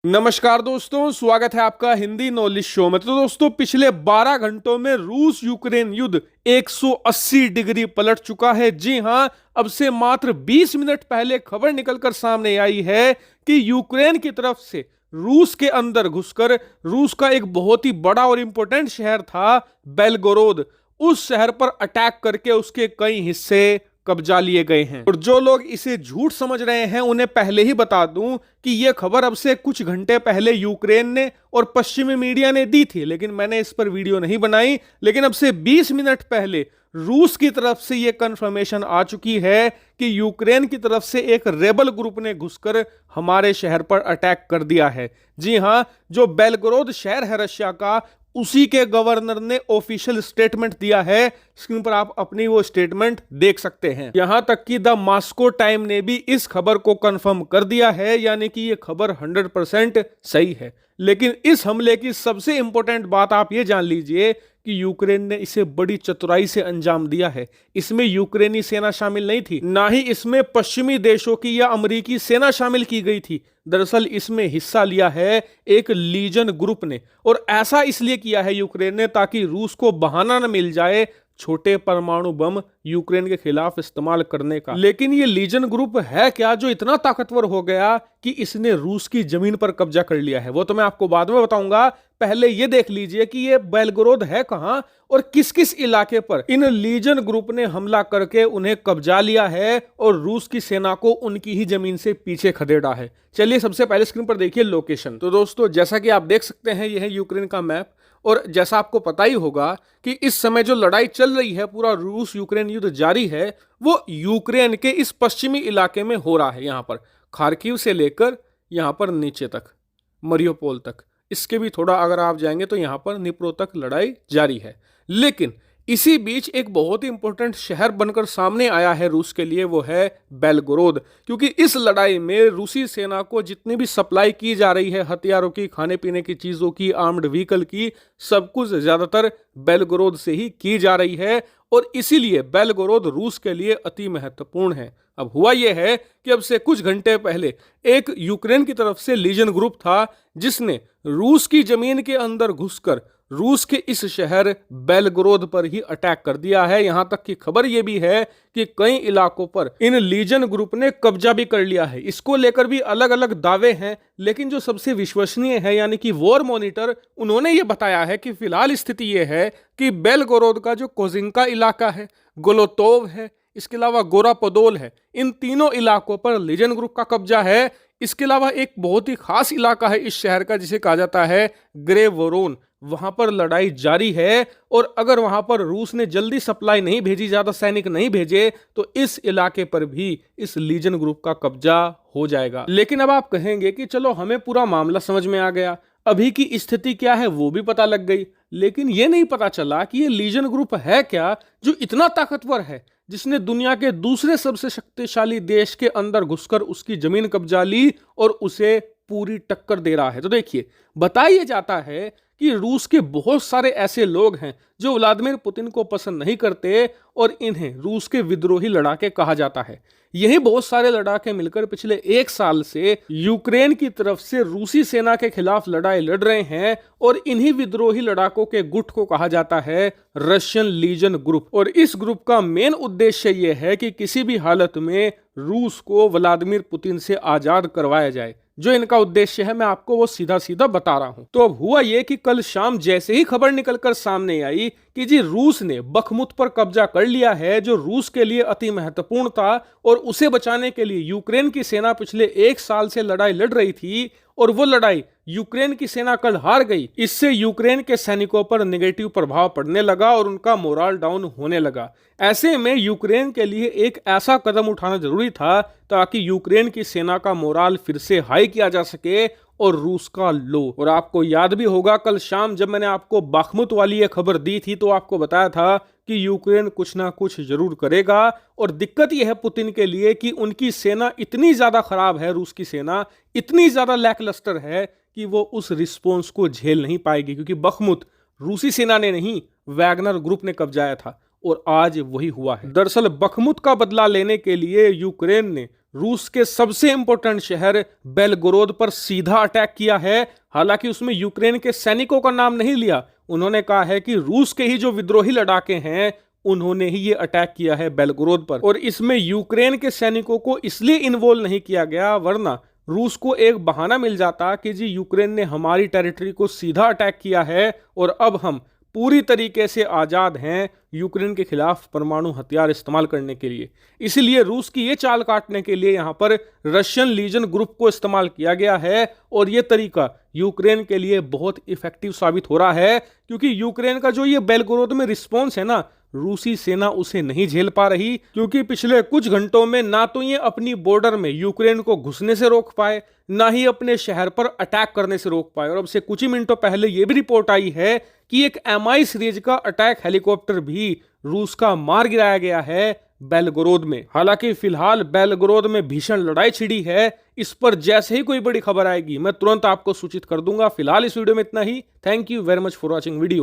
नमस्कार दोस्तों, स्वागत है आपका हिंदी नॉलेज शो में। तो दोस्तों, पिछले 12 घंटों में रूस यूक्रेन युद्ध 180 डिग्री पलट चुका है। जी हां, अब से मात्र 20 मिनट पहले खबर निकलकर सामने आई है कि यूक्रेन की तरफ से रूस के अंदर घुसकर रूस का एक बहुत ही बड़ा और इंपॉर्टेंट शहर था बेलगोरोद, उस शहर पर अटैक करके उसके कई हिस्से कब्जा लिए गए हैं। और जो लोग इसे झूठ समझ रहे हैं उन्हें पहले ही बता दूं कि यह खबर अब से कुछ घंटे पहले यूक्रेन ने और पश्चिमी मीडिया ने दी थी, लेकिन मैंने इस पर वीडियो नहीं बनाई। लेकिन अब से 20 मिनट पहले रूस की तरफ से यह कंफर्मेशन आ चुकी है कि यूक्रेन की तरफ से एक रेबल ग्रुप ने घुसकर हमारे शहर पर अटैक कर दिया है। जी हां, जो बेलगोरोद शहर है रशिया का, उसी के गवर्नर ने ऑफिशियल स्टेटमेंट दिया है। स्क्रीन पर आप अपनी वो स्टेटमेंट देख सकते हैं। यहां तक कि द मॉस्को टाइम ने भी इस खबर को कंफर्म कर दिया है, यानी कि ये खबर 100% सही है। लेकिन इस हमले की सबसे इंपॉर्टेंट बात आप ये जान लीजिए कि यूक्रेन ने इसे बड़ी चतुराई से अंजाम दिया है। इसमें यूक्रेनी सेना शामिल नहीं थी, ना ही इसमें पश्चिमी देशों की या अमेरिकी सेना शामिल की गई थी। दरअसल इसमें हिस्सा लिया है एक लीजन ग्रुप ने, और ऐसा इसलिए किया है यूक्रेन ने ताकि रूस को बहाना न मिल जाए छोटे परमाणु बम यूक्रेन के खिलाफ इस्तेमाल करने का। लेकिन ये लीजन ग्रुप है क्या जो इतना ताकतवर हो गया कि इसने रूस की जमीन पर कब्जा कर लिया है? वो तो मैं आपको बाद में बताऊंगा। पहले ये देख लीजिए कि ये बेलगोरोद है कहां और किस किस इलाके पर इन लीजन ग्रुप ने हमला करके उन्हें कब्जा लिया है और रूस की सेना को उनकी ही जमीन से पीछे खदेड़ा है। चलिए सबसे पहले स्क्रीन पर देखिए लोकेशन। तो दोस्तों, जैसा कि आप देख सकते हैं, यह है यूक्रेन का मैप। और जैसा आपको पता ही होगा कि इस समय जो लड़ाई चल रही है, पूरा रूस यूक्रेन युद्ध जारी है, वो यूक्रेन के इस पश्चिमी इलाके में हो रहा है। यहां पर खार्किव से लेकर यहां पर नीचे तक मरियोपोल तक, इसके भी थोड़ा अगर आप जाएंगे तो यहां पर निप्रो तक लड़ाई जारी है। लेकिन इसी बीच एक बहुत ही इंपॉर्टेंट शहर बनकर सामने आया है रूस के लिए, वो है बेलगोरोद। क्योंकि इस लड़ाई में रूसी सेना को जितनी भी सप्लाई की जा रही है, हथियारों की, खाने पीने की चीजों की, आर्म्ड व्हीकल की, सब कुछ ज्यादातर बेलगोरोद से ही की जा रही है। और इसीलिए बेलगोरोद रूस के लिए अति महत्वपूर्ण है। अब हुआ यह है कि अब से कुछ घंटे पहले एक यूक्रेन की तरफ से लीजन ग्रुप था जिसने रूस की जमीन के अंदर घुसकर रूस के इस शहर बेलगोरोद पर ही अटैक कर दिया है। यहां तक की खबर यह भी है कि कई इलाकों पर इन लीजन ग्रुप ने कब्जा भी कर लिया है। इसको लेकर भी अलग अलग दावे हैं, लेकिन जो सबसे विश्वसनीय है यानी कि वॉर मॉनिटर, उन्होंने ये बताया है कि फिलहाल स्थिति यह है कि बेलगोरोद का जो कोजिंका इलाका है, गोलोतोव है, इसके अलावा गोरापोदोल है, इन तीनों इलाकों पर लीजन ग्रुप का कब्जा है। इसके अलावा एक बहुत ही खास इलाका है इस शहर का जिसे कहा जाता है ग्रेवोरोन, वहां पर लड़ाई जारी है। और अगर वहां पर रूस ने जल्दी सप्लाई नहीं भेजी, ज्यादा सैनिक नहीं भेजे, तो इस इलाके पर भी इस लीजन ग्रुप का कब्जा हो जाएगा। लेकिन अब आप कहेंगे कि चलो हमें पूरा मामला समझ में आ गया, अभी की स्थिति क्या है वो भी पता लग गई, लेकिन ये नहीं पता चला कि ये लीजन ग्रुप है क्या जो इतना ताकतवर है, जिसने दुनिया के दूसरे सबसे शक्तिशाली देश के अंदर घुसकर उसकी जमीन कब्जा ली और उसे पूरी टक्कर दे रहा है। तो देखिए, बताया जाता है कि रूस के बहुत सारे ऐसे लोग हैं जो व्लादिमीर पुतिन को पसंद नहीं करते और इन्हें रूस के विद्रोही लड़ाके कहा जाता है। यही बहुत सारे लड़ाके मिलकर पिछले 1 साल से यूक्रेन की तरफ से रूसी सेना के खिलाफ लड़ाई लड़ रहे हैं और इन्हीं विद्रोही लड़ाकों के गुट को कहा जाता है रशियन लीजन ग्रुप। और इस ग्रुप का मेन उद्देश्य यह है कि किसी भी हालत में रूस को व्लादिमीर पुतिन से आजाद करवाया जाए। जो इनका उद्देश्य है मैं आपको वो सीधा सीधा बता रहा हूं। तो अब हुआ ये कि कल शाम जैसे ही खबर निकलकर सामने आई कि जी रूस ने बखमुत पर कब्जा कर लिया है, जो रूस के लिए अति महत्वपूर्ण था, और उसे बचाने के लिए यूक्रेन की सेना पिछले 1 साल से लड़ाई लड़ रही थी और वो लड़ाई यूक्रेन की सेना कल हार गई। इससे यूक्रेन के सैनिकों पर नेगेटिव प्रभाव पड़ने लगा और उनका मोराल डाउन होने लगा। ऐसे में यूक्रेन के लिए एक ऐसा कदम उठाना जरूरी था ताकि यूक्रेन की सेना का मोराल फिर से हाई किया जा सके और रूस का लो। और आपको याद भी होगा कल शाम जब मैंने आपको बाखमुत वाली ये खबर दी थी तो आपको बताया था कि यूक्रेन कुछ ना कुछ जरूर करेगा। और दिक्कत यह है पुतिन के लिए कि उनकी सेना इतनी ज्यादा खराब है, रूस की सेना इतनी ज्यादा लैकलस्टर है कि वो उस रिस्पॉन्स को झेल नहीं पाएगी, क्योंकि बखमुत रूसी सेना ने नहीं, वैगनर ग्रुप ने कब्जाया था और आज वही हुआ है। दरअसल बखमुत का बदला लेने के लिए यूक्रेन ने रूस के सबसे इंपॉर्टेंट शहर बेलगोरोद पर सीधा अटैक किया है। हालांकि उसमें यूक्रेन के सैनिकों का नाम नहीं लिया। उन्होंने कहा है कि रूस के ही जो विद्रोही लड़ाके हैं उन्होंने ही ये अटैक किया है बेलगोरोद पर, और इसमें यूक्रेन के सैनिकों को इसलिए इन्वॉल्व नहीं किया गया, वरना रूस को एक बहाना मिल जाता कि जी यूक्रेन ने हमारी टेरिटरी को सीधा अटैक किया है और अब हम पूरी तरीके से आज़ाद हैं यूक्रेन के खिलाफ परमाणु हथियार इस्तेमाल करने के लिए। इसीलिए रूस की ये चाल काटने के लिए यहाँ पर रशियन लीजन ग्रुप को इस्तेमाल किया गया है, और ये तरीका यूक्रेन के लिए बहुत इफेक्टिव साबित हो रहा है, क्योंकि यूक्रेन का जो ये बेलगोरोद में रिस्पॉन्स है ना, रूसी सेना उसे नहीं झेल पा रही, क्योंकि पिछले कुछ घंटों में ना तो ये अपनी बॉर्डर में यूक्रेन को घुसने से रोक पाए, ना ही अपने शहर पर अटैक करने से रोक पाए। और अब से कुछ ही मिनटों पहले यह भी रिपोर्ट आई है कि एक MI सीरीज का अटैक हेलीकॉप्टर भी रूस का मार गिराया गया है बेलगोरोद में। हालांकि फिलहाल बेलगोरोद में भीषण लड़ाई छिड़ी है। इस पर जैसे ही कोई बड़ी खबर आएगी मैं तुरंत आपको सूचित कर दूंगा। फिलहाल इस वीडियो में इतना ही। Thank you very much for watching video.